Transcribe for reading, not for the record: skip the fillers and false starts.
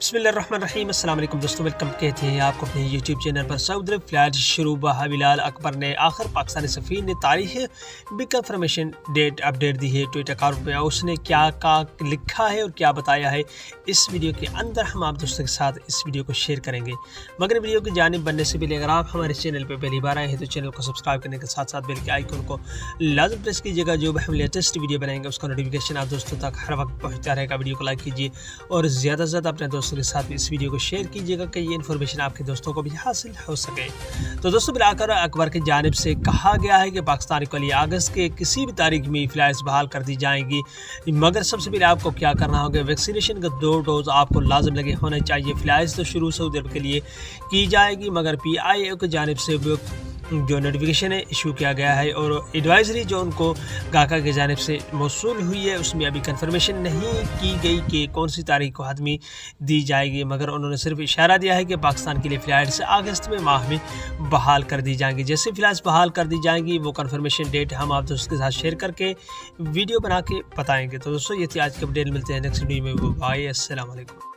बिस्मिल्लाहिर्रहमानिर्रहीम। अस्सलाम वालेकुम दोस्तों, वेलकम कहते हैं आपको अपने यूट्यूब चैनल पर। सऊदी फ्लाइट शुरू बिलाल अकबर ने आखिर पाकिस्तानी सफ़ीर ने तारीख भी कंफर्मेशन डेट अपडेट दी है ट्विटर अकाउंट में। उसने क्या लिखा है और क्या बताया है, इस वीडियो के अंदर हम आप दोस्तों के साथ इस वीडियो को शेयर करेंगे। मगर वीडियो की जानिब बनने से पहले अगर आप हमारे चैनल पर पहली बार आए हैं तो चैनल को सब्सक्राइब करने के साथ साथ बेल के आइकन को लाजम प्रेस कीजिएगा। जो भी हम लेटेस्ट वीडियो बनाएंगे उसका नोटिफिकेशन आप दोस्तों तक हर वक्त पहुँचता रहेगा। वीडियो को लाइक कीजिए और ज़्यादा से ज़्यादा अपने दोस्तों के साथ भी इस वीडियो को शेयर कीजिएगा कि ये इन्फॉर्मेशन आपके दोस्तों को भी हासिल हो सके। तो दोस्तों, बिलाल अकबर की जानिब से कहा गया है कि पाकिस्तान को अगस्त के किसी भी तारीख में फ़्लाइट्स बहाल कर दी जाएंगी, मगर सबसे पहले आपको क्या करना होगा, वैक्सीनेशन का 2 डोज आपको लाजम लगे होने चाहिए। फ़्लाइट्स तो शुरू सऊदी अरब के लिए की जाएगी, मगर PIO की जानिब से जो नोटिफिकेशन है इशू किया गया है और एडवाइजरी जो उनको गाका की जानिब से मौसूल हुई है उसमें अभी कंफर्मेशन नहीं की गई कि कौन सी तारीख को हतमी दी जाएगी, मगर उन्होंने सिर्फ इशारा दिया है कि पाकिस्तान के लिए फ़्लाइट्स अगस्त में माह में बहाल कर दी जाएंगी। जैसे फ़्लाइट्स बहाल कर दी जाएंगी वो कंफर्मेशन डेट हम आप दोस्तों के साथ शेयर करके वीडियो बना के बताएँगे। तो दोस्तों, ये थी आज की अपडेट। मिलते हैं नेक्स्ट वीडियो में। बाय, अस्सलाम वालेकुम।